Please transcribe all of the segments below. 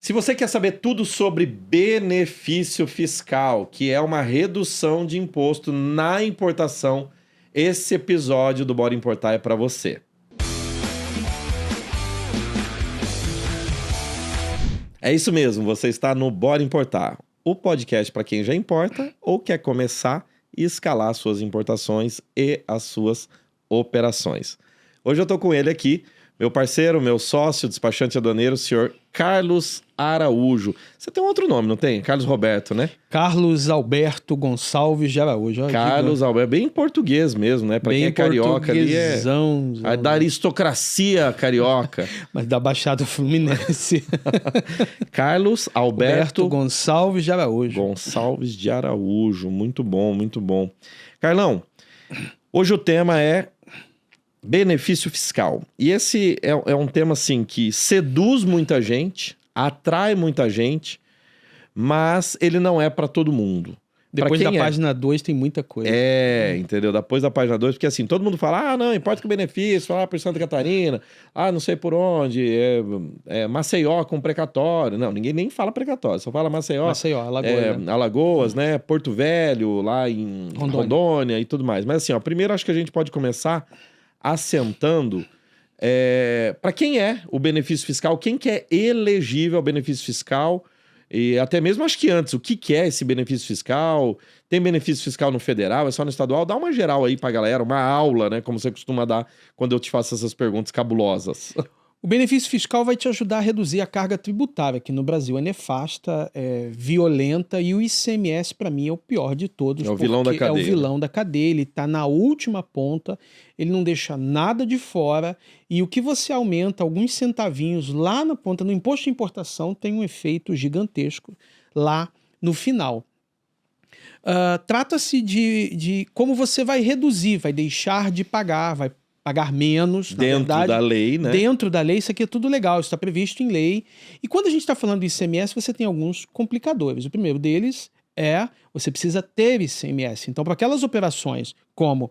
Se você quer saber tudo sobre benefício fiscal, que é uma redução de imposto na importação, esse episódio do Bora Importar é para você. É isso mesmo, você está no Bora Importar, o podcast para quem já importa ou quer começar e escalar suas importações e as suas operações. Hoje eu estou com ele aqui, meu parceiro, meu sócio, despachante aduaneiro, o senhor Carlos Araújo. Você tem um outro nome, não tem? Carlos Roberto, né? Carlos Alberto Gonçalves de Araújo. Carlos Alberto, bem em português mesmo, né? Pra quem é carioca ali é da aristocracia carioca. Mas da Baixada Fluminense. Carlos Alberto Gonçalves de Araújo. Gonçalves de Araújo, muito bom, muito bom. Carlão, hoje o tema é benefício fiscal. E esse é um tema assim que seduz muita gente, atrai muita gente, mas ele não é para todo mundo. Depois da página 2 tem muita coisa. Entendeu? Depois da página 2, porque assim, todo mundo fala, não, importa que o benefício, por Santa Catarina, não sei por onde, Maceió com precatório. Não, ninguém nem fala precatório, só fala Maceió. Maceió, Alagoas. Né? Alagoas, né? Porto Velho, lá em Rondônia e tudo mais. Mas assim, primeiro acho que a gente pode começar assentando para quem é o benefício fiscal, quem que é elegível ao benefício fiscal, e até mesmo acho que antes, o que é esse benefício fiscal? Tem benefício fiscal no federal, é só no estadual? Dá uma geral aí pra galera, uma aula, né? Como você costuma dar quando eu te faço essas perguntas cabulosas. O benefício fiscal vai te ajudar a reduzir a carga tributária, que no Brasil é nefasta, é violenta, e o ICMS, para mim, é o pior de todos. É o vilão da cadeia. É o vilão da cadeia, ele está na última ponta, ele não deixa nada de fora, e o que você aumenta, alguns centavinhos lá na ponta, no imposto de importação, tem um efeito gigantesco lá no final. Trata-se de como você vai reduzir, vai deixar de pagar, vai pagar menos, dentro da lei, né? Dentro da lei, isso aqui é tudo legal, isso está previsto em lei. E quando a gente está falando do ICMS, você tem alguns complicadores. O primeiro deles você precisa ter ICMS. Então, para aquelas operações como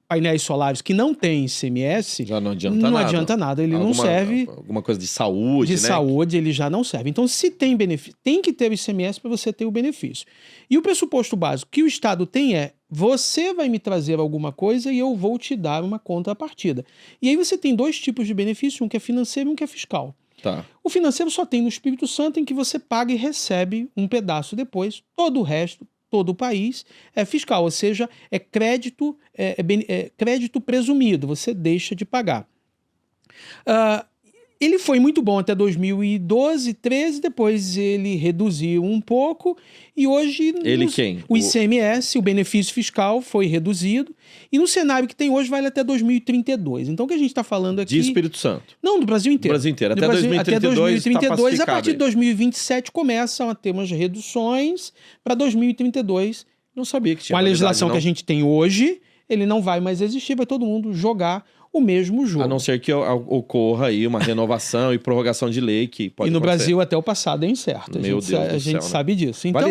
painéis solares que não têm ICMS, já não adianta nada. Ele não serve. Alguma coisa de saúde, né? De saúde, ele já não serve. Então, se tem benefício, tem que ter o ICMS para você ter o benefício. E o pressuposto básico que o Estado tem você vai me trazer alguma coisa e eu vou te dar uma contrapartida. E aí você tem dois tipos de benefício, um que é financeiro e um que é fiscal. Tá. O financeiro só tem no Espírito Santo, em que você paga e recebe um pedaço depois. Todo o resto, todo o país é fiscal, ou seja, é crédito, crédito presumido, você deixa de pagar. Ele foi muito bom até 2012, 13, depois ele reduziu um pouco e hoje... O ICMS, o benefício fiscal, foi reduzido e no cenário que tem hoje vale até 2032. Então o que a gente está falando aqui... De Espírito Santo? Não, do Brasil inteiro. Do Brasil inteiro, até 2032 tá pacificado. A partir de 2027 começam a ter umas reduções para 2032. Não sabia que tinha. Com a legislação que a gente tem hoje, ele não vai mais existir, vai todo mundo jogar o mesmo jogo. A não ser que ocorra aí uma renovação e prorrogação de lei que pode acontecer. E no Brasil até o passado é incerto. A gente sabe disso. Então...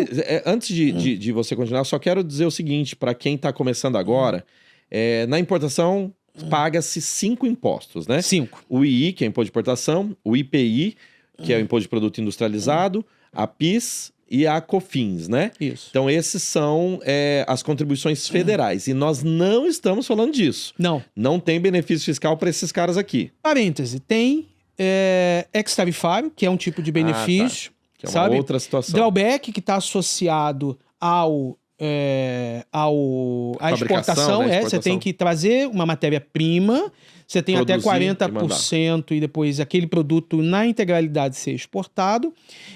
Antes de você continuar, eu só quero dizer o seguinte, para quem está começando agora, na importação paga-se 5 impostos, né? 5. O II, que é imposto de importação, o IPI, que é o imposto de produto industrializado, a PIS e a COFINS, né? Isso. Então, esses são as contribuições federais. E nós não estamos falando disso. Não. Não tem benefício fiscal para esses caras aqui. Parêntese, tem ex-tarifário, que é um tipo de benefício. Que é uma outra situação. Drawback, que está associado à exportação. Você tem que trazer uma matéria-prima, você tem até 40% e depois aquele produto na integralidade ser exportado.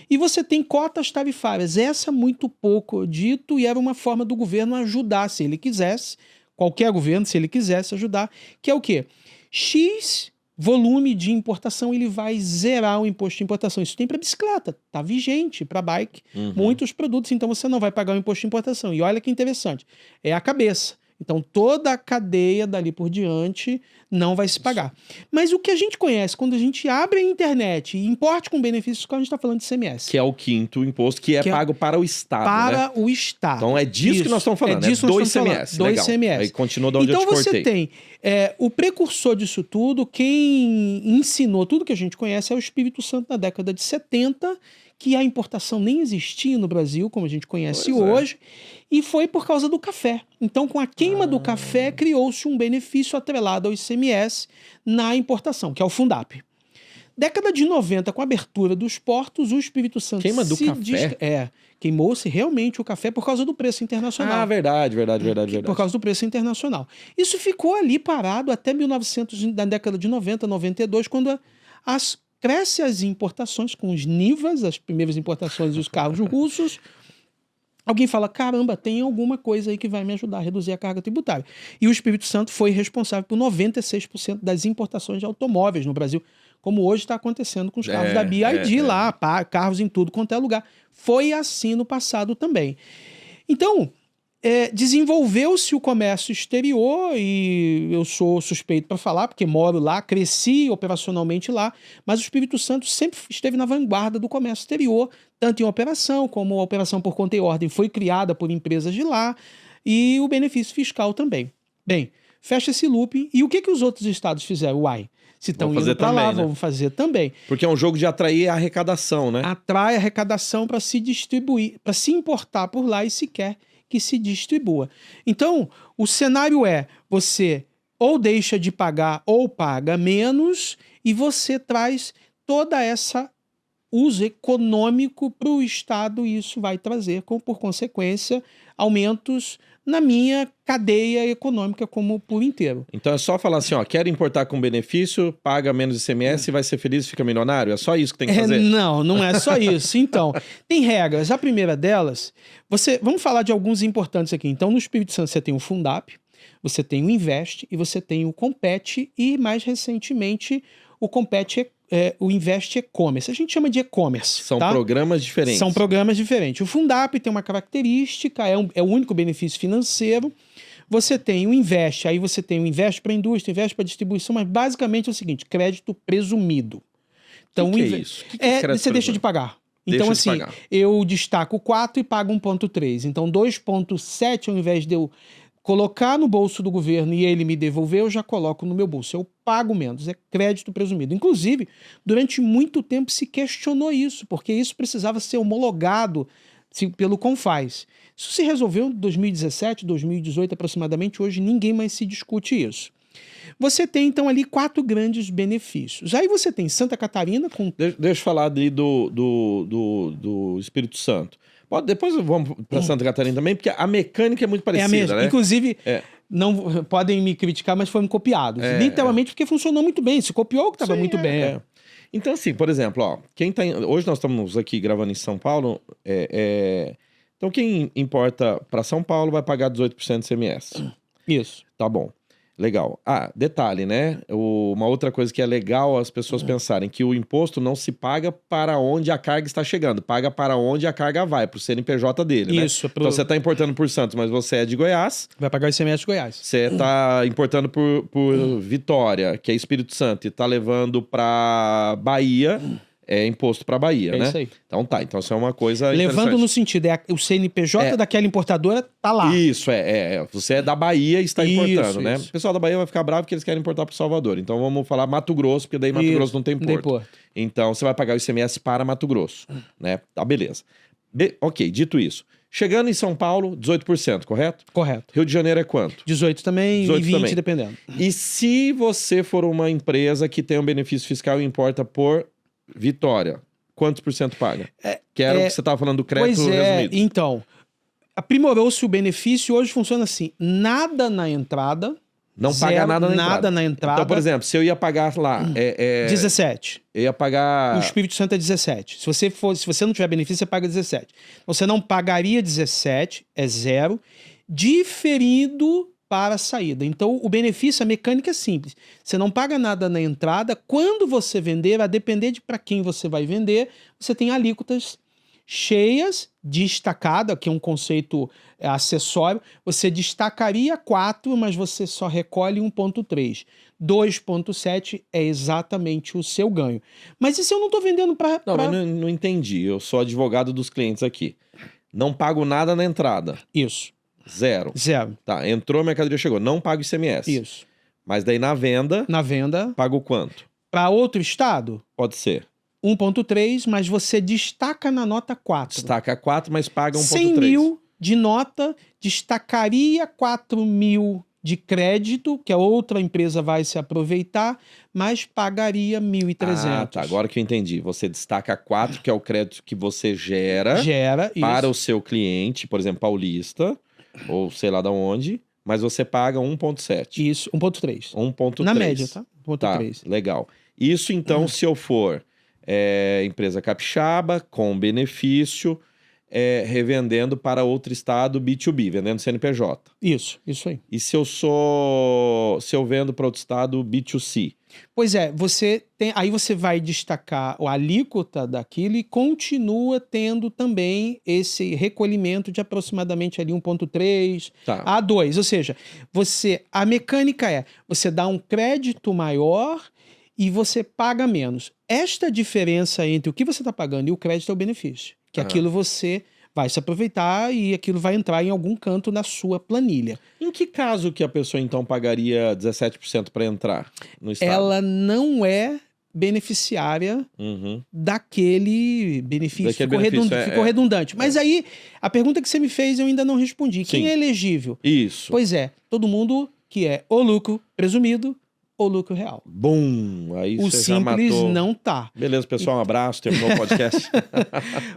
E você tem cotas tarifárias. Essa é muito pouco dito e era uma forma do governo ajudar, se ele quisesse, qualquer governo, se ele quisesse ajudar, que é o quê? X volume de importação, ele vai zerar o imposto de importação. Isso tem para bicicleta, tá vigente, para bike, muitos produtos, então você não vai pagar o imposto de importação. E olha que interessante, é a cabeça. Então toda a cadeia dali por diante não vai se pagar. Mas o que a gente conhece, quando a gente abre a internet e importe com benefício fiscal, a gente está falando de ICMS. Que é o quinto imposto que é pago para o Estado, para o Estado. Então é disso que nós estamos falando, é do ICMS. Do ICMS. Aí continua de onde eu te cortei. Então você tem o precursor disso tudo, quem ensinou tudo que a gente conhece é o Espírito Santo na década de 70, que a importação nem existia no Brasil, como a gente conhece hoje, e foi por causa do café. Então, com a queima do café, criou-se um benefício atrelado ao ICMS na importação, que é o Fundap. Década de 90, com a abertura dos portos, o Espírito Santo queima do café? Queimou-se realmente o café por causa do preço internacional. Verdade. Por causa do preço internacional. Isso ficou ali parado até 1900, na década de 90, 92, quando cresce as importações com os NIVAs, as primeiras importações dos carros russos. Alguém fala, caramba, tem alguma coisa aí que vai me ajudar a reduzir a carga tributária. E o Espírito Santo foi responsável por 96% das importações de automóveis no Brasil, como hoje está acontecendo com os carros da BYD lá, carros em tudo quanto é lugar. Foi assim no passado também. Então, desenvolveu-se o comércio exterior, e eu sou suspeito para falar, porque moro lá, cresci operacionalmente lá, mas o Espírito Santo sempre esteve na vanguarda do comércio exterior, tanto em operação, como a operação por conta e ordem foi criada por empresas de lá, e o benefício fiscal também. Bem, fecha esse loop, e o que os outros estados fizeram? Se estão indo para lá, né? Vamos fazer também. Porque é um jogo de atrair a arrecadação, né? Atrai a arrecadação para se distribuir, para se importar por lá, e se quer que se distribua. Então, o cenário você ou deixa de pagar ou paga menos, e você traz toda essa uso econômico para o Estado, e isso vai trazer, por consequência, aumentos na minha cadeia econômica como por inteiro. Então é só falar assim, quero importar com benefício, paga menos ICMS, vai ser feliz e fica milionário? É só isso que tem que fazer? Não é só isso. Então, tem regras. A primeira delas, vamos falar de alguns importantes aqui. Então, no Espírito Santo você tem o Fundap, você tem o Invest e você tem o Compete, e mais recentemente o Compete o Invest E-Commerce. A gente chama de e-commerce. São programas diferentes. São programas diferentes. O Fundap tem uma característica, é o único benefício financeiro. Você tem o Invest, aí você tem o Invest para a indústria, Invest para distribuição, mas basicamente é o seguinte, crédito presumido. Então, que é isso? Você deixa de pagar. Então, assim, eu destaco 4 e pago 1,3. Então, 2,7, ao invés de eu colocar no bolso do governo e ele me devolver, eu já coloco no meu bolso. Eu pago menos, é crédito presumido. Inclusive, durante muito tempo se questionou isso, porque isso precisava ser homologado pelo CONFAS. Isso se resolveu em 2017, 2018 aproximadamente. Hoje ninguém mais se discute isso. Você tem, então, ali 4 grandes benefícios. Aí você tem Santa Catarina com... Deixa eu falar ali do Espírito Santo. Depois vamos para Santa Catarina também, porque a mecânica é muito parecida, a mesma. Né? Inclusive, não podem me criticar, mas foram copiados. Literalmente porque funcionou muito bem. Se copiou, que estava muito bem. Então, assim, por exemplo, hoje nós estamos aqui gravando em São Paulo. Então, quem importa para São Paulo vai pagar 18% de ICMS. Isso. Tá bom. Legal. Detalhe, né? Uma outra coisa que é legal as pessoas pensarem, que o imposto não se paga para onde a carga está chegando, paga para onde a carga vai, para o CNPJ dele, Isso, né? Então você está importando por Santos, mas você é de Goiás. Vai pagar o ICMS de Goiás. Você está importando por Vitória, que é Espírito Santo, e está levando para Bahia... É imposto para Bahia, né? Isso aí. Então tá, então isso é uma coisa levando no sentido, o CNPJ daquela importadora tá lá. Isso, você é da Bahia e está importando, né? Isso. O pessoal da Bahia vai ficar bravo porque eles querem importar para Salvador. Então vamos falar Mato Grosso, porque daí Mato Grosso não tem porto. Então você vai pagar o ICMS para Mato Grosso, né? Tá, beleza. Ok, dito isso. Chegando em São Paulo, 18%, correto? Correto. Rio de Janeiro é quanto? 18 também 18 e 20 também. Dependendo. E se você for uma empresa que tem um benefício fiscal e importa por Vitória, quantos por cento paga? Que era o que você estava falando do crédito resumido. Então, aprimorou-se o benefício, hoje funciona assim, nada na entrada. Não paga nada na entrada. Então, por exemplo, se eu ia pagar lá... 17. Eu ia pagar... O Espírito Santo é 17. Se você não tiver benefício, você paga 17. Você não pagaria 17, é 0, diferido para a saída. Então, o benefício, a mecânica é simples. Você não paga nada na entrada. Quando você vender, a depender de para quem você vai vender, você tem alíquotas cheias, destacada, que é um conceito acessório, você destacaria 4, mas você só recolhe 1,3. 2,7 é exatamente o seu ganho. Mas isso eu não estou vendendo para... Não entendi. Eu sou advogado dos clientes aqui. Não pago nada na entrada. Isso. Zero. Tá, entrou, a mercadoria chegou. Não pago ICMS. Isso. Mas daí na venda... Pago quanto? Para outro estado? Pode ser. 1,3, mas você destaca na nota 4. Destaca 4, mas paga 1,3. 100 mil de nota, destacaria 4 mil de crédito, que a outra empresa vai se aproveitar, mas pagaria 1.300. Tá, agora que eu entendi. Você destaca 4, que é o crédito que você gera para o seu cliente, por exemplo, paulista, ou sei lá de onde, mas você paga 1,7. Isso, 1,3. 1,3. Na média, tá? 1,3. Tá, legal. Isso então, se eu for empresa capixaba, com benefício, revendendo para outro estado B2B, vendendo CNPJ. Isso aí. E se eu vendo para outro estado B2C? Pois é, aí você vai destacar a alíquota daquilo e continua tendo também esse recolhimento de aproximadamente ali 1,3 a 2. Ou seja, a mecânica você dá um crédito maior e você paga menos. Esta diferença entre o que você está pagando e o crédito é o benefício. Que aquilo você vai se aproveitar e aquilo vai entrar em algum canto na sua planilha. Em que caso que a pessoa, então, pagaria 17% para entrar no estado? Ela não é beneficiária daquele benefício. Ficou redundante. Mas aí, a pergunta que você me fez eu ainda não respondi. Sim. Quem é elegível? Isso. Pois é, todo mundo que é o lucro presumido ou lucro real. Bum! Aí o você já matou. Simples não tá. Beleza, pessoal, um abraço, terminou o podcast.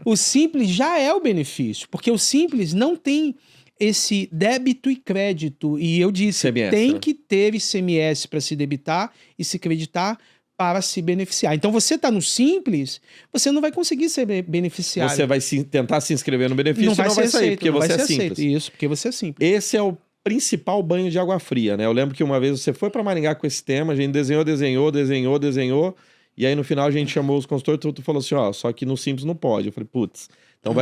O Simples já é o benefício, porque o Simples não tem esse débito e crédito. E eu disse, ICMS, tem que ter ICMS para se debitar e se creditar para se beneficiar. Então, você está no Simples, você não vai conseguir ser beneficiário. Você vai tentar se inscrever no benefício e não vai sair, porque você é simples. Isso, porque você é simples. Esse é o principal banho de água fria, né? Eu lembro que uma vez você foi para Maringá com esse tema, a gente desenhou, e aí no final a gente chamou os consultores e tu falou assim, só que no Simples não pode. Eu falei, putz, então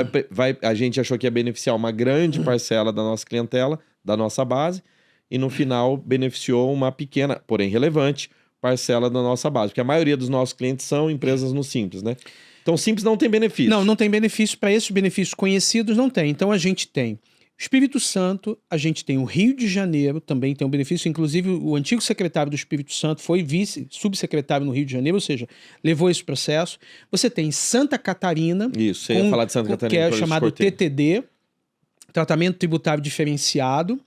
a gente achou que ia beneficiar uma grande parcela da nossa clientela, da nossa base, e no final beneficiou uma pequena, porém relevante, parcela da nossa base, porque a maioria dos nossos clientes são empresas no Simples, né? Então o Simples não tem benefício. Não tem benefício. Para esses benefícios conhecidos não tem. Então a gente tem Espírito Santo, a gente tem o Rio de Janeiro, também tem um benefício, inclusive o antigo secretário do Espírito Santo foi subsecretário no Rio de Janeiro, ou seja, levou esse processo. Você tem Santa Catarina. Isso, você ia falar de Santa Catarina. Que é chamado TTD, Tratamento Tributário Diferenciado.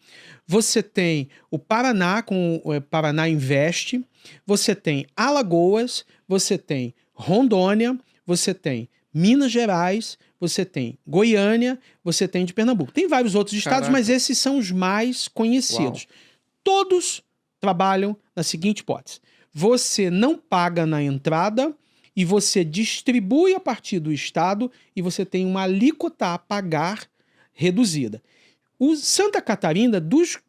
Você tem o Paraná, com o Paraná Invest. Você tem Alagoas, você tem Rondônia, você tem Minas Gerais, você tem Goiânia, você tem de Pernambuco. Tem vários outros estados, mas esses são os mais conhecidos. Uau. Todos trabalham na seguinte hipótese. Você não paga na entrada e você distribui a partir do estado e você tem uma alíquota a pagar reduzida. O Santa Catarina, dos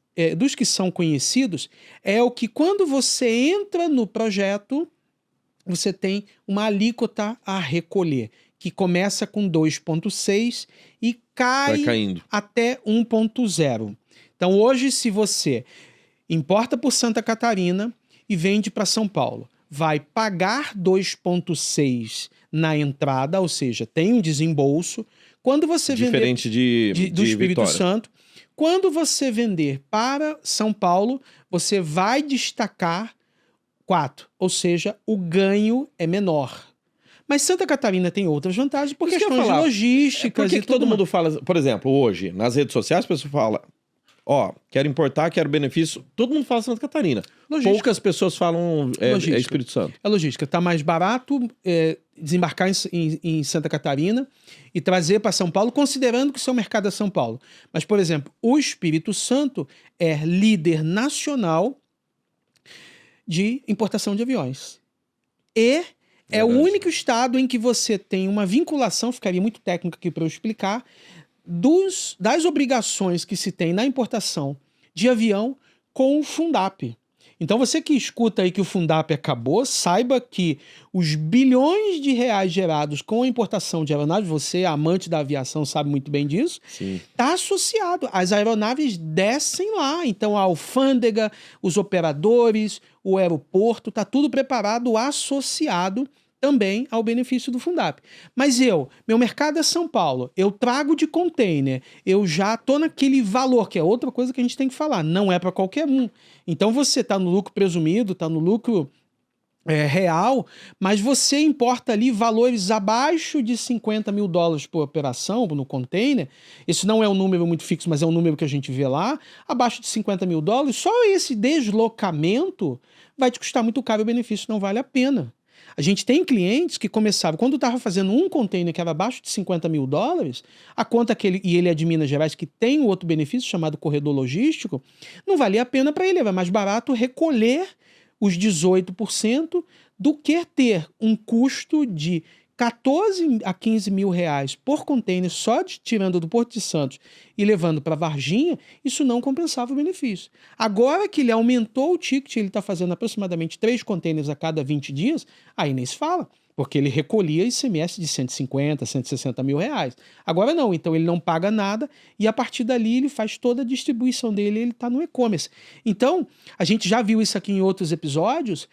que são conhecidos, é o que quando você entra no projeto, você tem uma alíquota a recolher, que começa com 2,6 e cai até 1,0. Então, hoje, se você importa por Santa Catarina e vende para São Paulo, vai pagar 2,6 na entrada, ou seja, tem um desembolso. Quando você diferente do Espírito Santo, quando você vender para São Paulo, você vai destacar 4, ou seja, o ganho é menor. Mas Santa Catarina tem outras vantagens por questões logísticas. Por que todo mundo fala, por exemplo, hoje, nas redes sociais, a pessoa fala, quero importar, quero benefício, todo mundo fala Santa Catarina. Logística. Poucas pessoas falam Espírito Santo. É logística. Está mais barato desembarcar em Santa Catarina e trazer para São Paulo, considerando que o seu mercado é São Paulo. Mas, por exemplo, o Espírito Santo é líder nacional de importação de aviões. E é o único estado em que você tem uma vinculação, ficaria muito técnico aqui para eu explicar, das obrigações que se tem na importação de avião com o Fundap. Então você que escuta aí que o Fundap acabou, saiba que os bilhões de reais gerados com a importação de aeronaves, você, amante da aviação, sabe muito bem disso, está associado. As aeronaves descem lá, então a alfândega, os operadores, o aeroporto, está tudo preparado, associado também ao benefício do Fundap. Mas meu mercado é São Paulo, eu trago de container, eu já estou naquele valor, que é outra coisa que a gente tem que falar, não é para qualquer um. Então você está no lucro presumido, está no lucro real, mas você importa ali valores abaixo de $50 mil por operação no container. Isso não é um número muito fixo, mas é um número que a gente vê lá, abaixo de $50 mil, só esse deslocamento vai te custar muito caro, o benefício não vale a pena. A gente tem clientes que começavam, quando estava fazendo um container que era abaixo de $50 mil, a conta que ele é de Minas Gerais, que tem um outro benefício chamado corredor logístico, não valia a pena para ele, era mais barato recolher os 18% do que ter um custo de 14 a 15 mil reais por container só tirando do Porto de Santos e levando para Varginha, isso não compensava o benefício. Agora que ele aumentou o ticket, ele está fazendo aproximadamente 3 containers a cada 20 dias, aí nem se fala, porque ele recolhia ICMS de 150, 160 mil reais. Agora não, então ele não paga nada e a partir dali ele faz toda a distribuição dele, ele está no e-commerce. Então, a gente já viu isso aqui em outros episódios,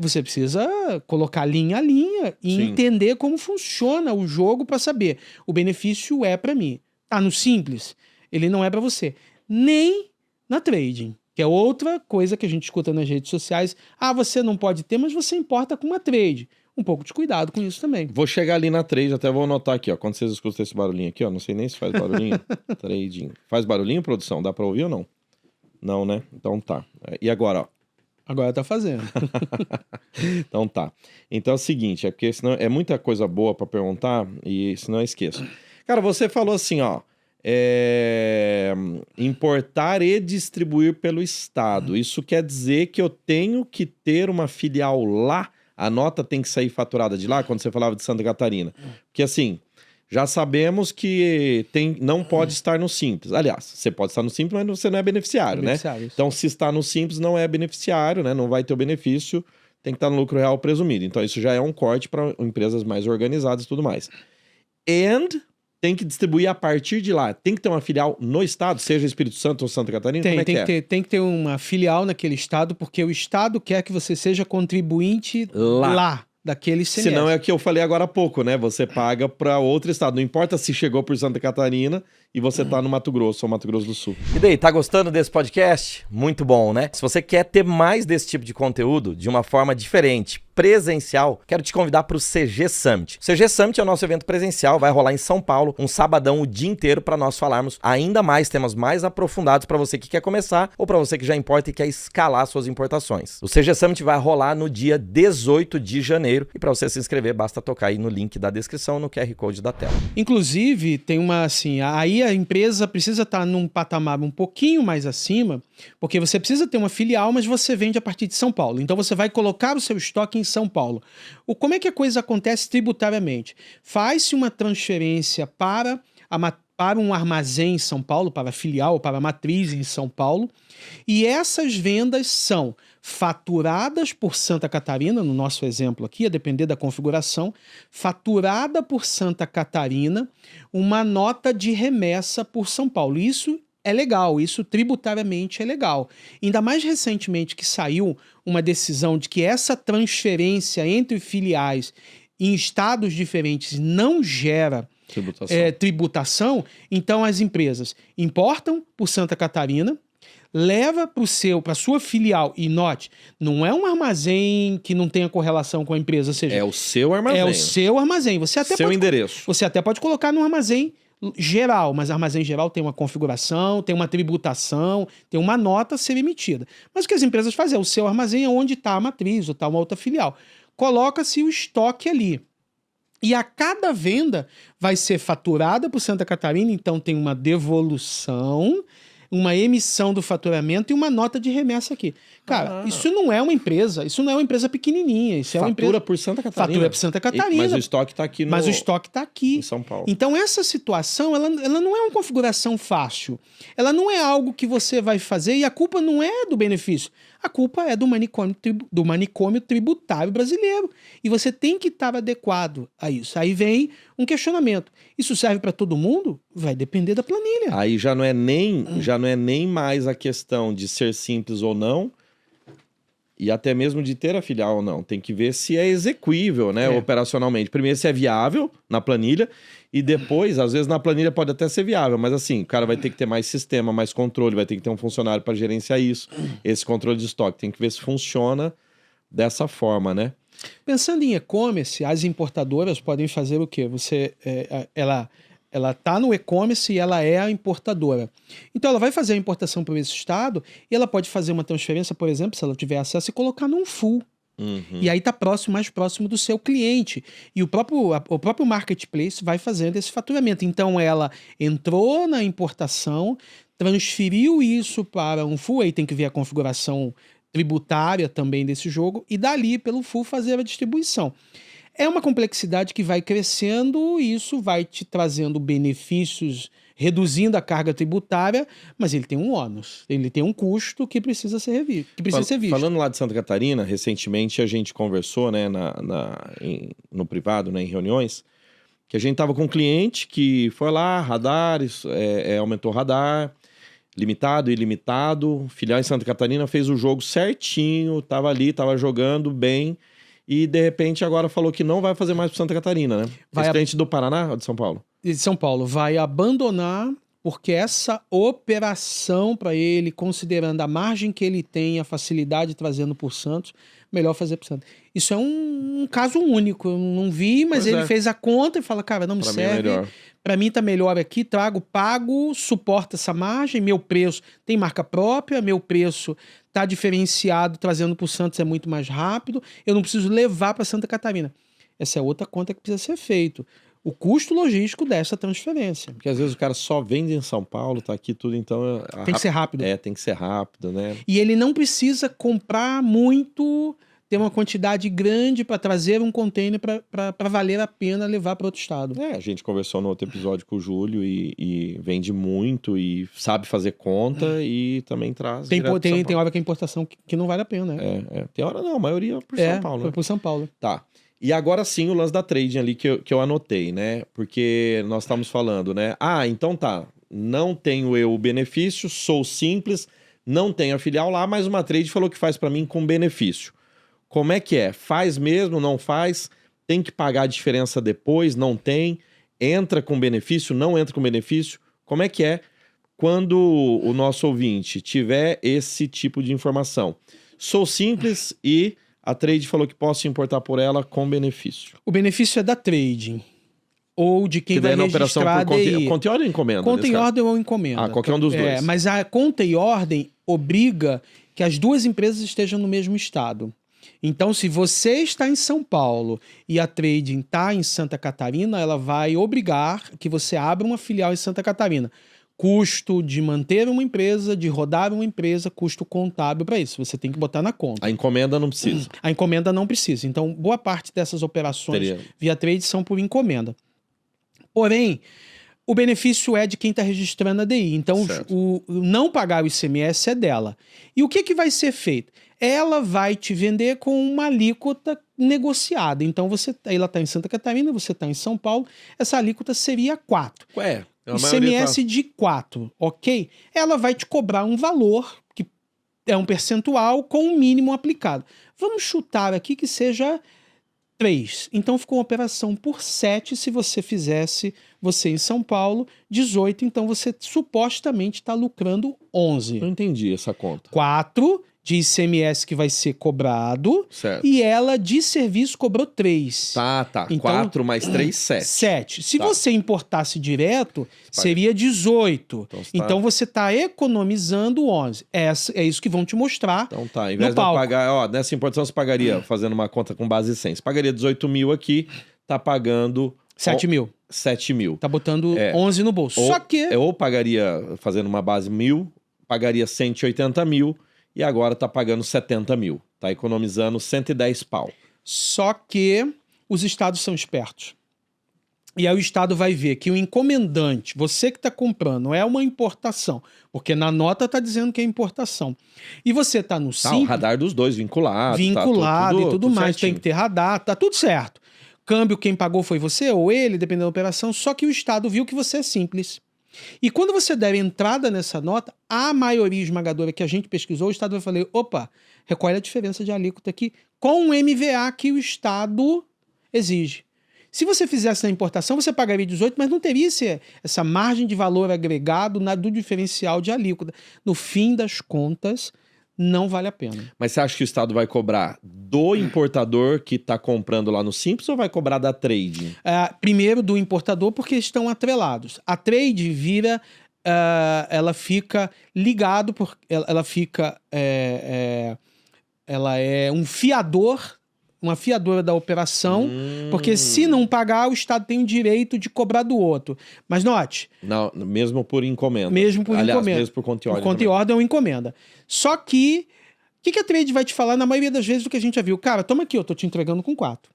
você precisa colocar linha a linha e entender como funciona o jogo para saber, o benefício é para mim. Tá no simples, ele não é para você. Nem na trading, que é outra coisa que a gente escuta nas redes sociais. Você não pode ter, mas você importa com uma trade. Um pouco de cuidado com isso também. Vou chegar ali na trade, até vou anotar aqui, ó. Quando vocês escutam esse barulhinho aqui, ó. Não sei nem se faz barulhinho. Trading. Faz barulhinho, produção? Dá pra ouvir ou não? Não, né? Então tá. E agora, ó. Agora tá fazendo. Então tá. Então é o seguinte, é porque senão é muita coisa boa pra perguntar e senão eu esqueço. Cara, você falou assim, ó. Importar e distribuir pelo estado. Isso quer dizer que eu tenho que ter uma filial lá? A nota tem que sair faturada de lá, quando você falava de Santa Catarina. Porque assim, já sabemos que não pode estar no Simples. Aliás, você pode estar no Simples, mas você não é beneficiário, né? Então, se está no Simples, não é beneficiário, né? Não vai ter o benefício, tem que estar no lucro real presumido. Então, isso já é um corte para empresas mais organizadas e tudo mais. Tem que distribuir a partir de lá. Tem que ter uma filial no estado, seja Espírito Santo ou Santa Catarina? Tem que ter uma filial naquele estado, porque o estado quer que você seja contribuinte lá daquele ICMS. Senão é o que eu falei agora há pouco, né? Você paga para outro estado. Não importa se chegou por Santa Catarina e você tá no Mato Grosso ou Mato Grosso do Sul. E daí, tá gostando desse podcast? Muito bom, né? Se você quer ter mais desse tipo de conteúdo de uma forma diferente, presencial, quero te convidar para o CG Summit. O CG Summit é o nosso evento presencial, vai rolar em São Paulo, um sabadão o dia inteiro para nós falarmos ainda mais temas mais aprofundados para você que quer começar ou para você que já importa e quer escalar suas importações. O CG Summit vai rolar no dia 18 de janeiro e para você se inscrever basta tocar aí no link da descrição, no QR Code da tela. Inclusive, tem uma assim, aí a empresa precisa estar num patamar um pouquinho mais acima, porque você precisa ter uma filial, mas você vende a partir de São Paulo. Então você vai colocar o seu estoque em São Paulo. Como é que a coisa acontece tributariamente? Faz-se uma transferência para um armazém em São Paulo, para a filial, para a matriz em São Paulo, e essas vendas são faturadas por Santa Catarina, no nosso exemplo aqui, a depender da configuração, faturada por Santa Catarina, uma nota de remessa por São Paulo. Isso é legal, isso tributariamente é legal. Ainda mais recentemente que saiu uma decisão de que essa transferência entre filiais em estados diferentes não gera tributação, então as empresas importam por Santa Catarina, leva para a sua filial e note, não é um armazém que não tenha correlação com a empresa, ou seja, é o seu armazém. É o seu armazém. Endereço. Você até pode colocar no armazém geral, mas armazém geral tem uma configuração, tem uma tributação, tem uma nota a ser emitida. Mas o que as empresas fazem é o seu armazém é onde está a matriz ou está uma outra filial. Coloca-se o estoque ali. E a cada venda vai ser faturada por Santa Catarina, então tem uma devolução, uma emissão do faturamento e uma nota de remessa aqui. Cara, isso não é uma empresa, pequenininha, isso é uma empresa... Fatura por Santa Catarina. Fatura por Santa Catarina. Mas o estoque está aqui Mas o estoque está aqui. Em São Paulo. Então, essa situação, ela não é uma configuração fácil. Ela não é algo que você vai fazer e a culpa não é do benefício. A culpa é do manicômio tributário brasileiro. E você tem que estar adequado a isso. Aí vem um questionamento. Isso serve para todo mundo? Vai depender da planilha. Aí já não é nem mais a questão de ser simples ou não, e até mesmo de ter a filial ou não. Tem que ver se é execuível, né, operacionalmente. Primeiro, se é viável na planilha, e depois, às vezes, na planilha pode até ser viável, mas assim, o cara vai ter que ter mais sistema, mais controle, vai ter que ter um funcionário para gerenciar isso. Esse controle de estoque, tem que ver se funciona dessa forma, né? Pensando em e-commerce, as importadoras podem fazer o quê? Ela está no e-commerce e ela é a importadora. Então, ela vai fazer a importação para esse estado e ela pode fazer uma transferência, por exemplo, se ela tiver acesso, e colocar num full. E aí está mais próximo do seu cliente. E o próprio marketplace vai fazendo esse faturamento. Então, ela entrou na importação, transferiu isso para um full, aí tem que ver a configuração tributária também desse jogo, e dali, pelo full, fazer a distribuição. É uma complexidade que vai crescendo e isso vai te trazendo benefícios, reduzindo a carga tributária, mas ele tem um ônus, ele tem um custo que precisa ser revisto. Falando lá de Santa Catarina, recentemente a gente conversou, né, no privado, né, em reuniões, que a gente estava com um cliente que foi lá, radar, aumentou o radar, limitado, ilimitado, filial em Santa Catarina, fez o jogo certinho, estava ali, estava jogando bem, e, de repente, agora falou que não vai fazer mais para Santa Catarina, né? Esse cliente do Paraná ou de São Paulo? De São Paulo. Vai abandonar, porque essa operação para ele, considerando a margem que ele tem, a facilidade trazendo por Santos, melhor fazer para Santos. Isso é um caso único. Eu não vi, mas ele fez a conta e fala, cara, não me serve. Para mim tá melhor aqui, pago, suporta essa margem, meu preço tem marca própria, meu preço tá diferenciado, trazendo para o Santos é muito mais rápido, eu não preciso levar para Santa Catarina. Essa é outra conta que precisa ser feita. O custo logístico dessa transferência. Porque às vezes o cara só vende em São Paulo, tá aqui tudo, então... Tem que ser rápido. Tem que ser rápido, né? E ele não precisa comprar muito, ter uma quantidade grande para trazer um container para valer a pena levar para outro estado. A gente conversou no outro episódio com o Júlio e vende muito e sabe fazer conta e também traz tem hora que a importação que não vale a pena, né? Tem hora não, a maioria por São Paulo. Né? Por São Paulo. Tá. E agora sim o lance da trading ali que eu anotei, né? Porque nós estamos falando, né? Então tá, não tenho eu o benefício, sou simples, não tenho a filial lá, mas uma trade falou que faz para mim com benefício. Como é que é? Faz mesmo, não faz? Tem que pagar a diferença depois? Não tem? Entra com benefício, não entra com benefício? Como é que é quando o nosso ouvinte tiver esse tipo de informação? Sou simples e... a trade falou que posso importar por ela com benefício. O benefício é da trading. Ou de quem vai registrar a DI. Conta e ordem ou encomenda? Conta e ordem ou encomenda. Qualquer um dos dois. Mas a conta e ordem obriga que as duas empresas estejam no mesmo estado. Então, se você está em São Paulo e a trading está em Santa Catarina, ela vai obrigar que você abra uma filial em Santa Catarina. Custo de manter uma empresa, de rodar uma empresa, custo contábil para isso. Você tem que botar na conta. A encomenda não precisa. A encomenda não precisa. Então, boa parte dessas operações via trade são por encomenda. Porém, o benefício é de quem está registrando a DI. Então, o não pagar o ICMS é dela. E o que vai ser feito? Ela vai te vender com uma alíquota negociada. Então, ela está em Santa Catarina, você está em São Paulo, essa alíquota seria 4. ICMS de 4, ok? Ela vai te cobrar um valor, que é um percentual, com um mínimo aplicado. Vamos chutar aqui que seja 3. Então ficou uma operação por 7 se você fizesse, você em São Paulo, 18, então você supostamente está lucrando 11. Não entendi essa conta. 4 de ICMS que vai ser cobrado, certo. E ela de serviço cobrou 3. Tá. Então, 4 mais 3, 7. 7. Se você importasse direto, seria 18. Então você está economizando 11. É isso que vão te mostrar. Então tá, ao invés de eu pagar, nessa importação você pagaria, fazendo uma conta com base 100, você pagaria 18 mil aqui, tá pagando... 7 mil. 7 mil. Tá botando 11 no bolso. Só que... Ou pagaria, fazendo uma base 1.000, pagaria 180 mil, e agora tá pagando 70 mil. Tá economizando 110 pau. Só que os estados são espertos. E aí o estado vai ver que o encomendante, você que está comprando, é uma importação, porque na nota está dizendo que é importação. E você está no Simples... o radar dos dois vinculado. Vinculado e tudo mais, certinho. tem que ter radar, tá tudo certo. Câmbio, quem pagou foi você ou ele, dependendo da operação, só que o estado viu que você é simples. E quando você der entrada nessa nota, a maioria esmagadora que a gente pesquisou, o estado vai falar, opa, recolhe a diferença de alíquota aqui com o MVA que o estado exige. Se você fizesse na importação, você pagaria 18, mas não teria essa margem de valor agregado do diferencial de alíquota. No fim das contas, não vale a pena. Mas você acha que o Estado vai cobrar do importador que está comprando lá no Simples ou vai cobrar da trade? Primeiro do importador, porque estão atrelados. A trade vira... ela fica ligado, ela fica... ela é um fiador... uma fiadora da operação, porque se não pagar, o Estado tem o direito de cobrar do outro. Mas note... Não, mesmo por encomenda. Mesmo por encomenda. Mesmo por conta e ordem. Por conta e ordem ou encomenda. Só que, o que a trade vai te falar na maioria das vezes do que a gente já viu? Cara, toma aqui, eu tô te entregando com 4.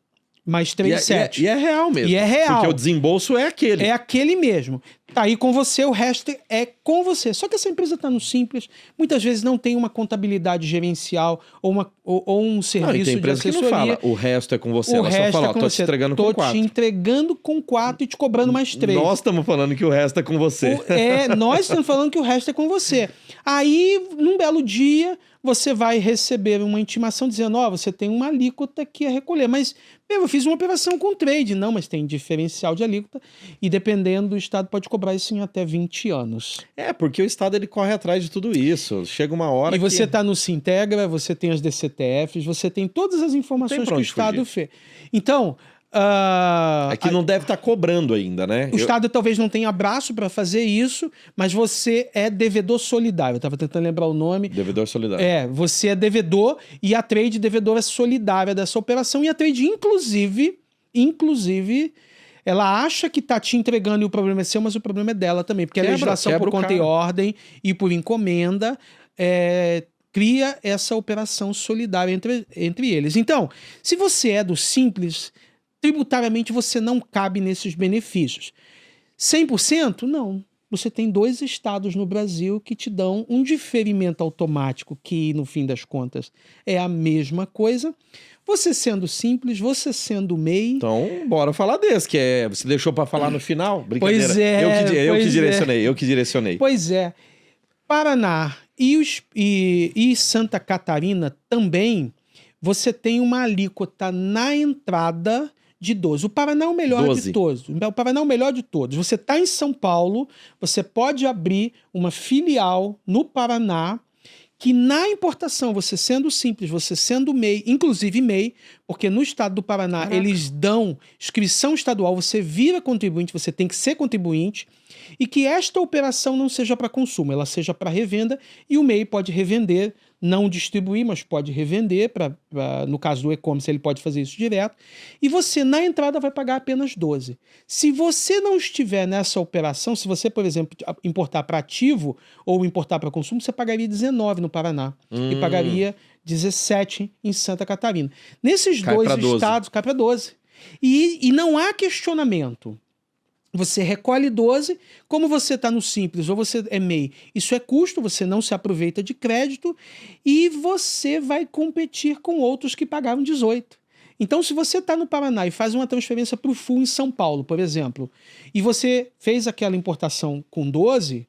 Mais 3, 7. E é real mesmo. E é real. Porque o desembolso é aquele. É aquele mesmo. Tá aí com você, o resto é com você. Só que essa empresa está no Simples, muitas vezes não tem uma contabilidade gerencial ou um serviço tem empresa de assessoria. Que não fala, o resto é com você. Ela só fala, tô te entregando com 4. Tô te entregando com 4 e te cobrando mais 3. Nós estamos falando que o resto é com você. Nós estamos falando que o resto é com você. Aí, num belo dia, você vai receber uma intimação dizendo, você tem uma alíquota que é recolher. Mas, eu fiz uma operação com trade. Não, mas tem diferencial de alíquota e dependendo do Estado pode cobrar isso em até 20 anos. Porque o Estado ele corre atrás de tudo isso. Chega uma hora e você está no Sintegra, você tem as DCTFs, você tem todas as informações que o Estado fez. Então... é que não deve estar cobrando ainda, né? O Estado talvez não tenha braço para fazer isso, mas você é devedor solidário. Eu estava tentando lembrar o nome. Devedor solidário. Você é devedor e a trade devedora solidária dessa operação. E a trade, inclusive, ela acha que está te entregando e o problema é seu, mas o problema é dela também. Porque a legislação por conta e ordem e por encomenda cria essa operação solidária entre eles. Então, se você é do Simples... tributariamente você não cabe nesses benefícios. 100%? Não. Você tem 2 estados no Brasil que te dão um diferimento automático, que no fim das contas é a mesma coisa. Você sendo Simples, você sendo MEI... Então, bora falar desse, que você deixou para falar no final? Brincadeira. Pois é. Eu que direcionei. Pois é. Paraná e Santa Catarina também, você tem uma alíquota na entrada... de 12. O Paraná é o melhor de todos. O Paraná é o melhor de todos. Você está em São Paulo, você pode abrir uma filial no Paraná que na importação, você sendo Simples, você sendo MEI, inclusive MEI, porque no estado do Paraná eles dão inscrição estadual, você vira contribuinte, você tem que ser contribuinte, e que esta operação não seja para consumo, ela seja para revenda, e o MEI pode revender, não distribuir, mas pode revender, no caso do e-commerce ele pode fazer isso direto, e você na entrada vai pagar apenas 12. Se você não estiver nessa operação, se você, por exemplo, importar para ativo ou importar para consumo, você pagaria 19 no Paraná e pagaria 17 em Santa Catarina. Nesses dois estados, cai para 12. E não há questionamento. Você recolhe 12, como você está no Simples ou você é MEI, isso é custo, você não se aproveita de crédito e você vai competir com outros que pagaram 18. Então, se você está no Paraná e faz uma transferência para o Full em São Paulo, por exemplo, e você fez aquela importação com 12,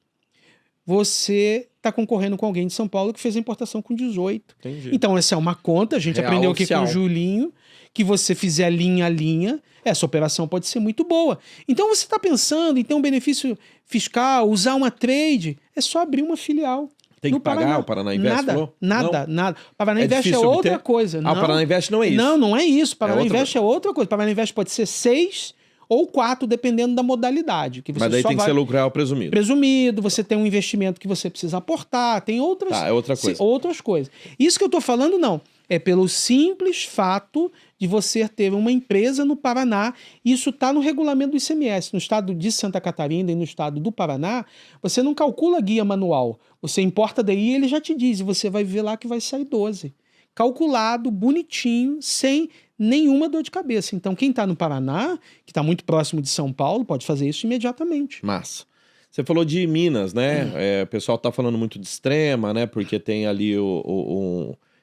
você está concorrendo com alguém de São Paulo que fez a importação com 18. Entendi. Então, essa é uma conta, a gente aprendeu aqui com o Julinho, que você fizer linha a linha, essa operação pode ser muito boa. Então, você está pensando em ter um benefício fiscal, usar uma trade, é só abrir uma filial. Tem que pagar o Paraná Invest? Nada. O Paraná Invest é outra coisa. O Paraná Invest não é isso? Não é isso. O Paraná Invest é outra coisa. O Paraná Invest pode ser 6 ou 4, dependendo da modalidade. Que você Mas daí tem que ser lucro real presumido. Presumido, você tem um investimento que você precisa aportar, tem outras, é outra coisa. Outras coisas. Isso que eu estou falando, não. É pelo simples fato de você ter uma empresa no Paraná. Isso está no regulamento do ICMS. No estado de Santa Catarina e no estado do Paraná, você não calcula guia manual. Você importa daí e ele já te diz, e você vai ver lá que vai sair 12. Calculado, bonitinho, sem nenhuma dor de cabeça. Então, quem está no Paraná, que está muito próximo de São Paulo, pode fazer isso imediatamente. Massa. Você falou de Minas, né? O pessoal tá falando muito de Extrema, né? Porque tem ali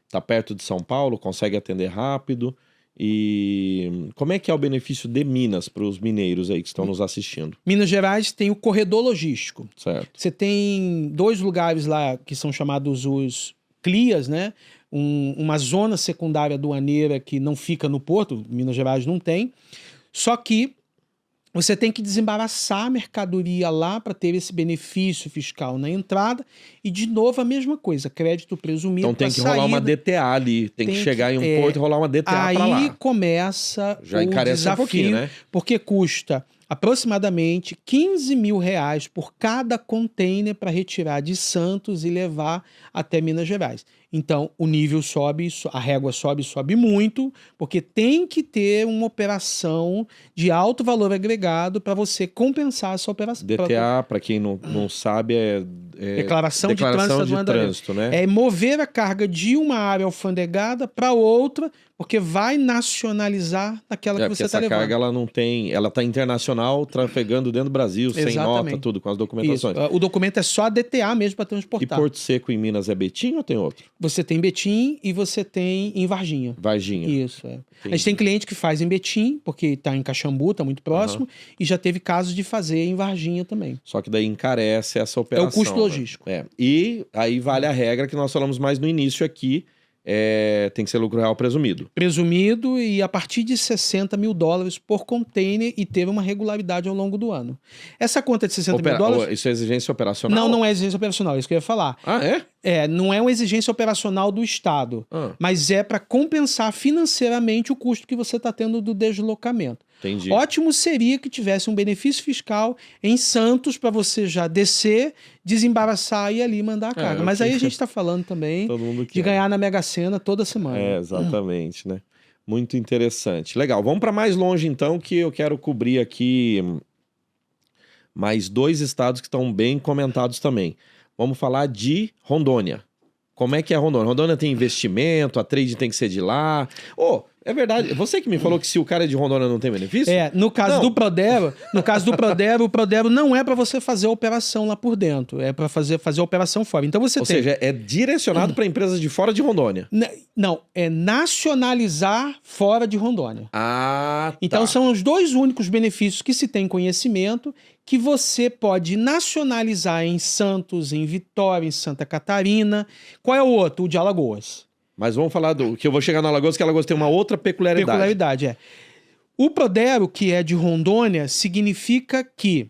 tá perto de São Paulo, consegue atender rápido. E como é que é o benefício de Minas para os mineiros aí que estão nos assistindo? Minas Gerais tem o corredor logístico. Certo. Você tem 2 lugares lá que são chamados os CLIAs, né? Uma zona secundária aduaneira que não fica no porto, Minas Gerais não tem. Só que você tem que desembaraçar a mercadoria lá para ter esse benefício fiscal na entrada. E, de novo, a mesma coisa, crédito presumido. Então tem que rolar uma DTA ali, tem que chegar em um porto e rolar uma DTA para lá. Aí começa já encarece desafio, um pouquinho, né? Porque custa aproximadamente R$15 mil por cada container para retirar de Santos e levar até Minas Gerais. Então, o nível sobe, a régua sobe muito, porque tem que ter uma operação de alto valor agregado para você compensar essa operação. DTA, para quem não sabe, é declaração de trânsito, né? É mover a carga de uma área alfandegada para outra, porque vai nacionalizar naquela que você está levando. Essa carga ela não tem, ela está internacional, trafegando dentro do Brasil, Exatamente. Sem nota, tudo, com as documentações. Isso. O documento é só a DTA mesmo para transportar. E Porto Seco em Minas é Betim ou tem outro? Você tem Betim e você tem em Varginha. Varginha. Isso, A gente tem cliente que faz em Betim, porque está em Caxambu, está muito próximo, e já teve casos de fazer em Varginha também. Só que daí encarece essa operação. É o custo logístico. Né? E aí vale a regra que nós falamos mais no início aqui, tem que ser lucro real presumido. Presumido e a partir de $60 mil por container e ter uma regularidade ao longo do ano. Essa conta de $60 mil... Isso é exigência operacional? Não é exigência operacional, é isso que eu ia falar. Ah, é? Não é uma exigência operacional do Estado, mas é para compensar financeiramente o custo que você está tendo do deslocamento. Entendi. Ótimo seria que tivesse um benefício fiscal em Santos para você já descer, desembaraçar e ali mandar a carga. Mas aí a gente está falando também de ganhar na Mega Sena toda semana. Exatamente, né? Muito interessante. Legal, vamos para mais longe então, que eu quero cobrir aqui mais 2 estados que estão bem comentados também. Vamos falar de Rondônia. Como é que é Rondônia? Rondônia tem investimento, a trade tem que ser de lá. É verdade. Você que me falou que se o cara é de Rondônia não tem benefício? No caso do Prodero, o Prodero não é para você fazer a operação lá por dentro, é para fazer a operação fora. Então você Ou seja, é direcionado para empresas de fora de Rondônia. Não, é nacionalizar fora de Rondônia. Ah, tá. Então são os 2 únicos benefícios que se tem conhecimento que você pode nacionalizar em Santos, em Vitória, em Santa Catarina. Qual é o outro? O de Alagoas. Mas vamos falar do que eu vou chegar no Alagoas, que Alagoas tem uma outra peculiaridade. O Prodero, que é de Rondônia, significa que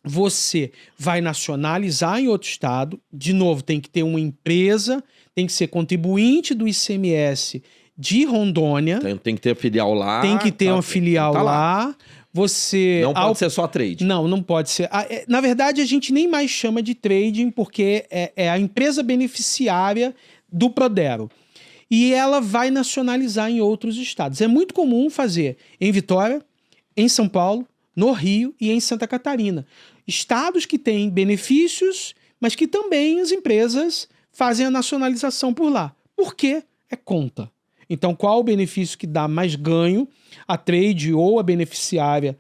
você vai nacionalizar em outro estado. De novo, tem que ter uma empresa, tem que ser contribuinte do ICMS de Rondônia. Tem que ter filial lá. Tem que ter uma filial lá. Você... Não pode ser só trade. Não pode ser. Na verdade, a gente nem mais chama de trading, porque é a empresa beneficiária do Prodero. E ela vai nacionalizar em outros estados. É muito comum fazer em Vitória, em São Paulo, no Rio e em Santa Catarina. Estados que têm benefícios, mas que também as empresas fazem a nacionalização por lá. Por quê? É conta. Então, qual o benefício que dá mais ganho? A trade ou a beneficiária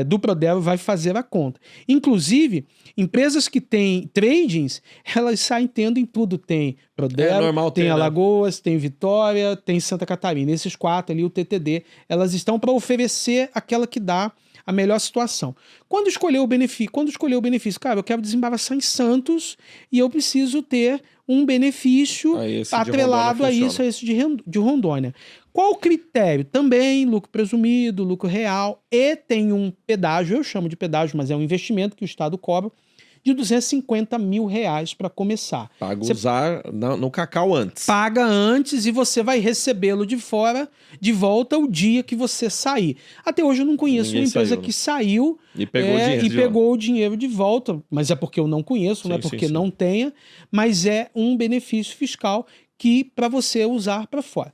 do Prodero vai fazer a conta. Inclusive, empresas que têm tradings, elas saem tendo em tudo. Tem Prodero, tem Alagoas, tem Vitória, tem Santa Catarina. Esses 4 ali, o TTD, elas estão para oferecer aquela que dá a melhor situação. Quando escolher o benefício, cara, eu quero desembaraçar em Santos e eu preciso ter um benefício atrelado a isso, a esse de Rondônia. Qual o critério? Também lucro presumido, lucro real, e tem um pedágio, eu chamo de pedágio, mas é um investimento que o Estado cobra, de R$250 mil para começar. Paga usar no cacau antes. Paga antes e você vai recebê-lo de volta o dia que você sair. Até hoje eu não conheço uma empresa que saiu e pegou o dinheiro de volta. Mas é porque eu não conheço, não é porque não tenha, mas é um benefício fiscal que para você usar para fora.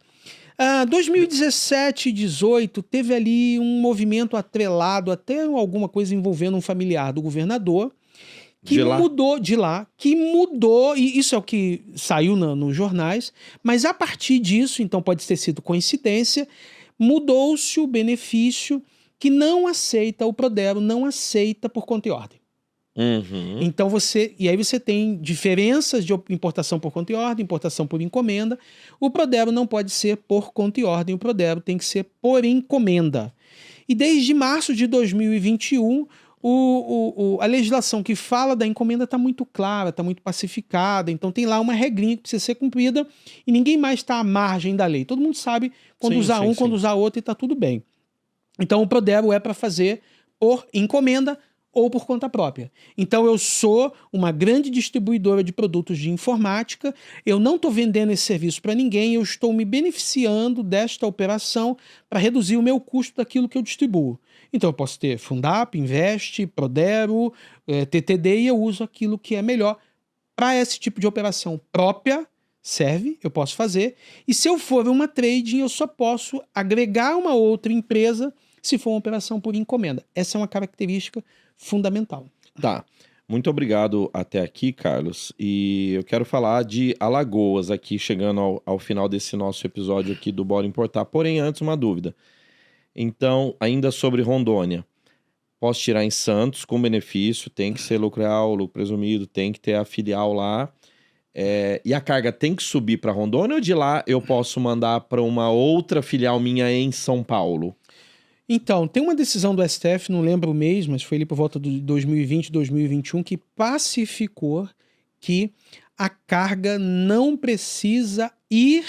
2017 e 2018 teve ali um movimento atrelado, até alguma coisa envolvendo um familiar do governador, que mudou, e isso é o que saiu nos jornais, mas a partir disso, então pode ter sido coincidência, mudou-se o benefício que não aceita, o Prodero não aceita por conta e ordem. Uhum. Então e aí você tem diferenças de importação por conta e ordem, importação por encomenda. O Prodero não pode ser por conta e ordem, o Prodero tem que ser por encomenda. E desde março de 2021, a legislação que fala da encomenda está muito clara, está muito pacificada, então tem lá uma regrinha que precisa ser cumprida e ninguém mais está à margem da lei. Todo mundo sabe quando usar quando usar outro e está tudo bem. Então o Prodero é para fazer por encomenda ou por conta própria. Então eu sou uma grande distribuidora de produtos de informática, eu não estou vendendo esse serviço para ninguém, eu estou me beneficiando desta operação para reduzir o meu custo daquilo que eu distribuo. Então eu posso ter Fundap, Invest, Prodero, TTD, e eu uso aquilo que é melhor para esse tipo de operação própria. Serve, eu posso fazer. E se eu for uma trading, eu só posso agregar uma outra empresa se for uma operação por encomenda. Essa é uma característica fundamental. Tá. Muito obrigado até aqui, Carlos. E eu quero falar de Alagoas aqui, chegando ao final desse nosso episódio aqui do Bora Importar. Porém, antes, uma dúvida. Então, ainda sobre Rondônia. Posso tirar em Santos com benefício, tem que ser lucro real, lucro presumido, tem que ter a filial lá. E a carga tem que subir para Rondônia ou de lá eu posso mandar para uma outra filial minha em São Paulo? Então, tem uma decisão do STF, não lembro o mês, mas foi ali por volta de 2020, 2021, que pacificou que a carga não precisa ir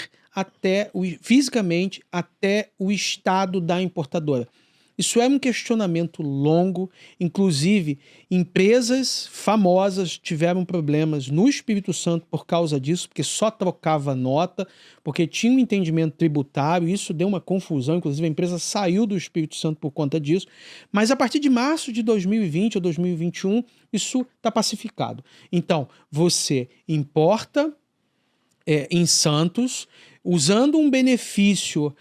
fisicamente até o estado da importadora. Isso é um questionamento longo, inclusive empresas famosas tiveram problemas no Espírito Santo por causa disso, porque só trocava nota, porque tinha um entendimento tributário, isso deu uma confusão, inclusive a empresa saiu do Espírito Santo por conta disso, mas a partir de março de 2020 ou 2021, isso está pacificado. Então, você importa em Santos, usando um benefício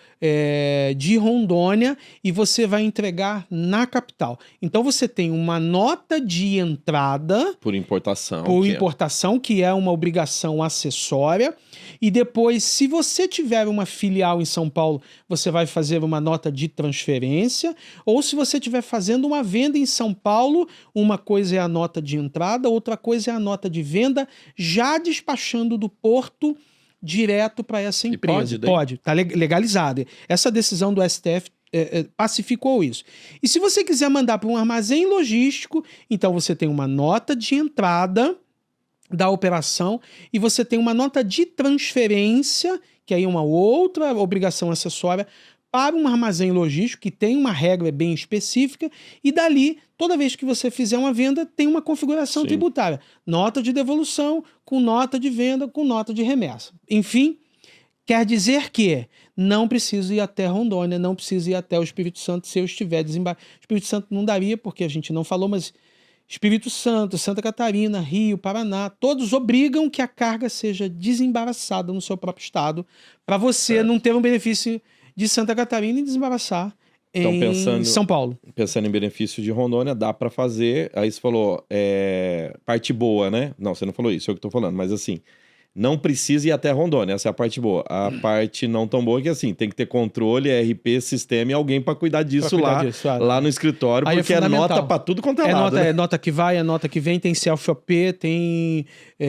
de Rondônia, e você vai entregar na capital. Então você tem uma nota de entrada por importação, que é uma obrigação acessória, e depois, se você tiver uma filial em São Paulo, você vai fazer uma nota de transferência, ou se você estiver fazendo uma venda em São Paulo, uma coisa é a nota de entrada, outra coisa é a nota de venda, já despachando do porto direto para essa empresa. Pode, tá legalizado. Essa decisão do STF pacificou isso. E se você quiser mandar para um armazém logístico, então você tem uma nota de entrada da operação e você tem uma nota de transferência, que aí é uma outra obrigação acessória, para um armazém logístico que tem uma regra bem específica, e dali, toda vez que você fizer uma venda, tem uma configuração tributária. Nota de devolução, com nota de venda, com nota de remessa. Enfim, quer dizer que não preciso ir até Rondônia, não preciso ir até o Espírito Santo se eu estiver desembarcado. Espírito Santo não daria, porque a gente não falou, mas Espírito Santo, Santa Catarina, Rio, Paraná, todos obrigam que a carga seja desembaraçada no seu próprio estado, para você não ter um benefício de Santa Catarina e desembaraçar em São Paulo. Pensando em benefício de Rondônia, dá para fazer. Aí você falou, parte boa, né? Não, você não falou isso, é o que eu tô falando, mas assim, não precisa ir até Rondônia, essa é a parte boa. A parte não tão boa é que assim, tem que ter controle, RP, sistema e alguém para cuidar disso lá no escritório, aí porque é nota para tudo quanto é lado. É nota que vai, é nota que vem, tem self-OP, tem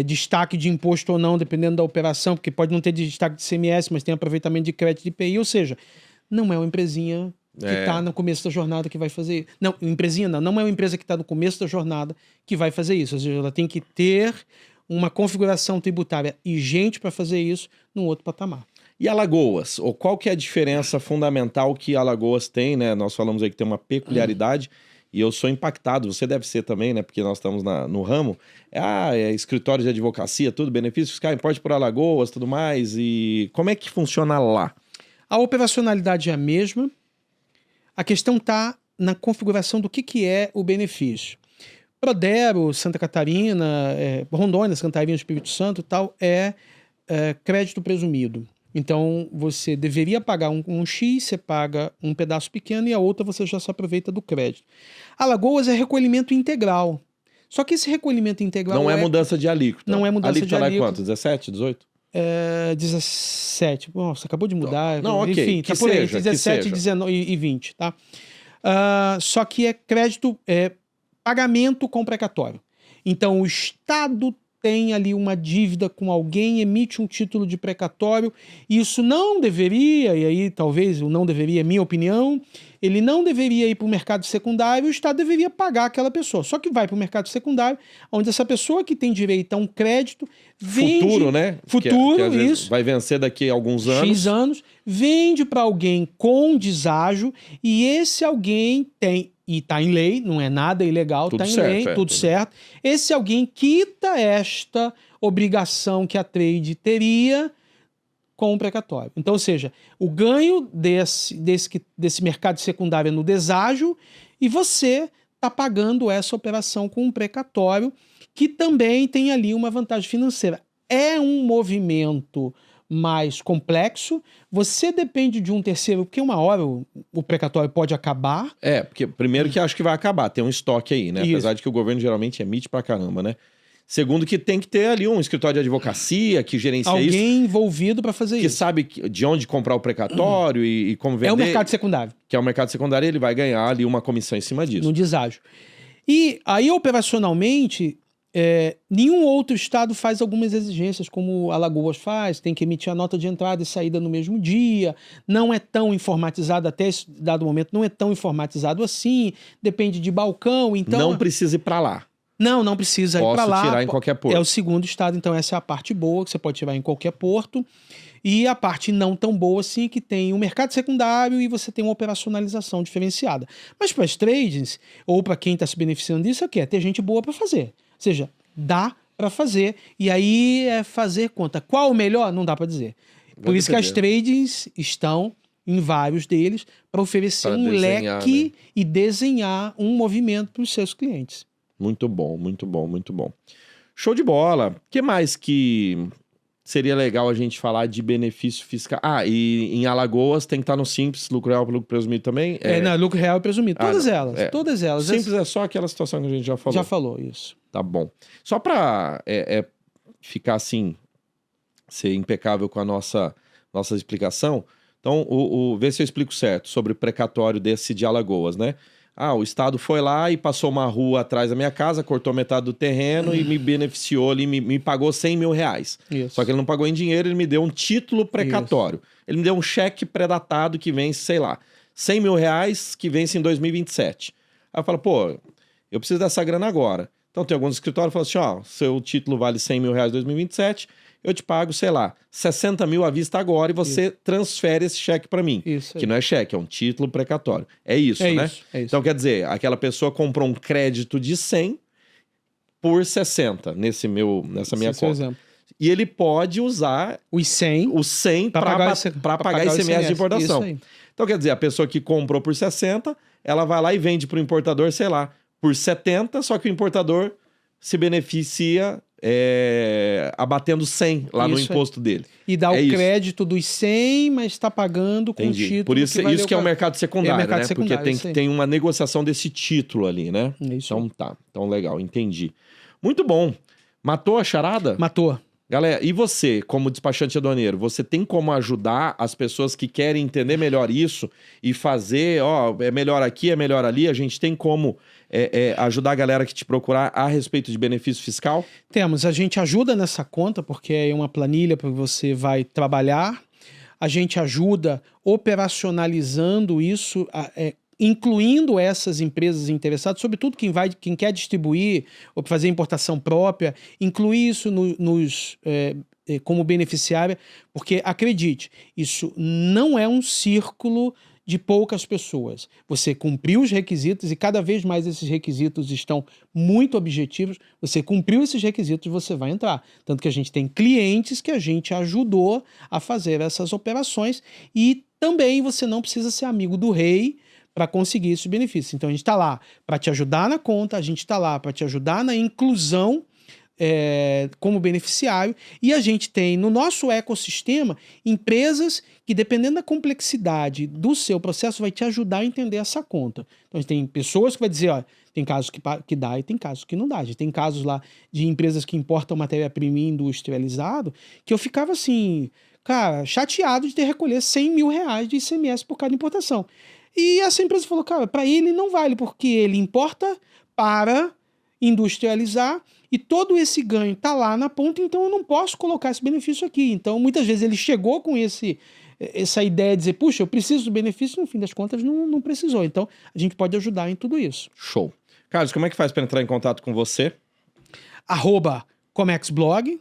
destaque de imposto ou não, dependendo da operação, porque pode não ter destaque de CMS, mas tem aproveitamento de crédito de IPI, ou seja, não é uma empresinha que está no começo da jornada que vai fazer. Não, empresinha não é uma empresa que está no começo da jornada que vai fazer isso. Ou seja, ela tem que ter uma configuração tributária e gente para fazer isso num outro patamar. E Alagoas? Ou qual que é a diferença fundamental que Alagoas tem, né? Nós falamos aí que tem uma peculiaridade e eu sou impactado, você deve ser também, né? Porque nós estamos no ramo. Escritório de advocacia, tudo, benefícios fiscais, importe por Alagoas, tudo mais. E como é que funciona lá? A operacionalidade é a mesma. A questão está na configuração do que é o benefício. Prodero, Santa Catarina, Rondônia, Santa Catarina, Espírito Santo e tal, crédito presumido. Então, você deveria pagar um X, você paga um pedaço pequeno e a outra você já se aproveita do crédito. Alagoas é recolhimento integral. Só que esse recolhimento integral não é mudança de alíquota. Não é mudança de alíquota. Alíquota lá é quanto? 17, 18? 17. Nossa, acabou de mudar. Não, ok. Enfim, tá por aí. 17, 19 e 20, tá? Só que é crédito, pagamento com precatório. Então, o Estado tem ali uma dívida com alguém, emite um título de precatório, e isso não deveria, e aí talvez o não deveria, é minha opinião, ele não deveria ir para o mercado secundário, o Estado deveria pagar aquela pessoa. Só que vai para o mercado secundário, onde essa pessoa que tem direito a um crédito vende... Futuro, né? Futuro, que isso. Vai vencer daqui a alguns anos. X anos, vende para alguém com deságio, e esse alguém tem... E está em lei, não é nada ilegal, está em lei, tudo certo. Esse alguém quita esta obrigação que a trade teria com o precatório. Então, ou seja, o ganho desse mercado secundário é no deságio e você está pagando essa operação com um precatório que também tem ali uma vantagem financeira. É um movimento mais complexo, você depende de um terceiro, porque uma hora o precatório pode acabar. Porque primeiro que acho que vai acabar, tem um estoque aí, né? Isso. Apesar de que o governo geralmente emite pra caramba, né? Segundo que tem que ter ali um escritório de advocacia que gerencia alguém isso. Alguém envolvido para fazer que isso. Que sabe de onde comprar o precatório e como vender. É o mercado secundário. Que é o mercado secundário, ele vai ganhar ali uma comissão em cima disso. No deságio. E aí, operacionalmente... nenhum outro estado faz algumas exigências como Alagoas faz, tem que emitir a nota de entrada e saída no mesmo dia, não é tão informatizado, até esse dado momento não é tão informatizado assim, depende de balcão, então... Não precisa ir para lá. Não precisa ir para lá. Posso tirar em qualquer porto. É o segundo estado, então essa é a parte boa, que você pode tirar em qualquer porto. E a parte não tão boa assim, que tem um mercado secundário e você tem uma operacionalização diferenciada. Mas para as trades, ou para quem está se beneficiando disso, é ter gente boa para fazer. Ou seja, dá para fazer. E aí é fazer conta. Qual o melhor? Não dá para dizer. Por isso que as trades estão em vários deles para oferecer um leque, né? E desenhar um movimento para os seus clientes. Muito bom, muito bom, muito bom. Show de bola. O que mais que seria legal a gente falar de benefício fiscal? E em Alagoas tem que estar no Simples, lucro real para lucro presumido também? Lucro real e presumido. Todas elas. Todas elas. Simples é só aquela situação que a gente já falou. Já falou, isso. Tá bom. Só para ficar assim, ser impecável com a nossa explicação, então, vê se eu explico certo sobre o precatório desse de Alagoas, né? O Estado foi lá e passou uma rua atrás da minha casa, cortou metade do terreno e me beneficiou ali, me pagou R$100 mil. Isso. Só que ele não pagou em dinheiro, ele me deu um título precatório. Isso. Ele me deu um cheque pré-datado que vence, sei lá, R$100 mil que vence em 2027. Aí eu falo, eu preciso dessa grana agora. Então tem alguns escritórios que falam assim, seu título vale R$100 mil em 2027, eu te pago, sei lá, 60 mil à vista agora e você transfere esse cheque para mim. Isso. Que não é cheque, é um título precatório. É isso, né? Isso. Então, quer dizer, aquela pessoa comprou um crédito de 100 por 60 nessa minha conta. Exemplo. E ele pode usar os 100 para pagar ICMS de importação. Isso aí. Então, quer dizer, a pessoa que comprou por 60, ela vai lá e vende para o importador, sei lá, por 70, só que o importador se beneficia abatendo 100 lá no imposto dele. E dá o crédito dos 100, mas está pagando com o título. Por isso que é o mercado secundário, né? Porque tem uma negociação desse título ali, né? Isso. Então tá. Então legal, entendi. Muito bom. Matou a charada? Matou. Galera, e você, como despachante aduaneiro, você tem como ajudar as pessoas que querem entender melhor isso e fazer, é melhor aqui, é melhor ali? A gente tem como ajudar a galera que te procurar a respeito de benefício fiscal? Temos. A gente ajuda nessa conta, porque é uma planilha para você vai trabalhar. A gente ajuda operacionalizando isso, incluindo essas empresas interessadas, sobretudo quem quer distribuir ou fazer importação própria, incluir isso como beneficiária, porque, acredite, isso não é um círculo de poucas pessoas. Você cumpriu os requisitos e cada vez mais esses requisitos estão muito objetivos. Você cumpriu esses requisitos, você vai entrar. Tanto que a gente tem clientes que a gente ajudou a fazer essas operações e também você não precisa ser amigo do rei para conseguir esses benefícios. Então, a gente está lá para te ajudar na conta, a gente está lá para te ajudar na inclusão como beneficiário, e a gente tem no nosso ecossistema empresas que, dependendo da complexidade do seu processo, vai te ajudar a entender essa conta. Então a gente tem pessoas que vai dizer, ó, tem casos que dá e tem casos que não dá. A gente tem casos lá de empresas que importam matéria-prima industrializado, que eu ficava assim, cara, chateado de ter que recolher 100 mil reais de ICMS por cada importação. E essa empresa falou, cara, para ele não vale, porque ele importa para industrializar e todo esse ganho está lá na ponta, então eu não posso colocar esse benefício aqui. Então, muitas vezes ele chegou com essa ideia de dizer, puxa, eu preciso do benefício, no fim das contas não precisou. Então, a gente pode ajudar em tudo isso. Show. Carlos, como é que faz para entrar em contato com você? @comexblog,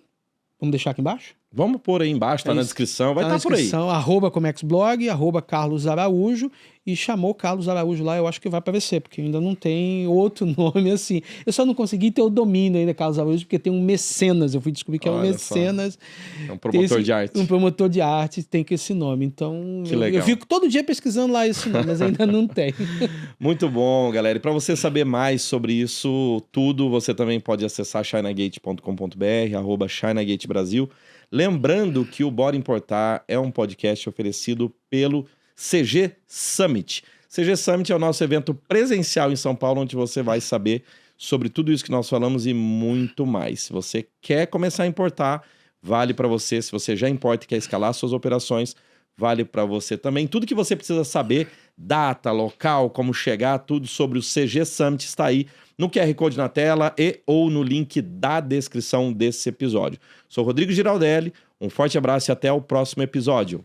vamos deixar aqui embaixo? Vamos pôr aí embaixo, tá na descrição, vai estar por aí. @comexblog, @Carlos Araújo, e chamou Carlos Araújo lá, eu acho que vai aparecer, porque ainda não tem outro nome assim. Eu só não consegui ter o domínio ainda, Carlos Araújo, porque tem um mecenas, eu fui descobrir que é um mecenas. É um promotor de arte. Um promotor de arte tem que esse nome, então eu fico todo dia pesquisando lá esse nome, mas ainda não tem. Muito bom, galera. E para você saber mais sobre isso tudo, você também pode acessar chinagate.com.br, @ChinaGateBrasil. Lembrando que o Bora Importar é um podcast oferecido pelo CG Summit. CG Summit é o nosso evento presencial em São Paulo, onde você vai saber sobre tudo isso que nós falamos e muito mais. Se você quer começar a importar, vale para você. Se você já importa e quer escalar suas operações, vale para você também. Tudo que você precisa saber, data, local, como chegar, tudo sobre o CG Summit está aí no QR Code na tela ou no link da descrição desse episódio. Sou Rodrigo Giraldelli, um forte abraço e até o próximo episódio.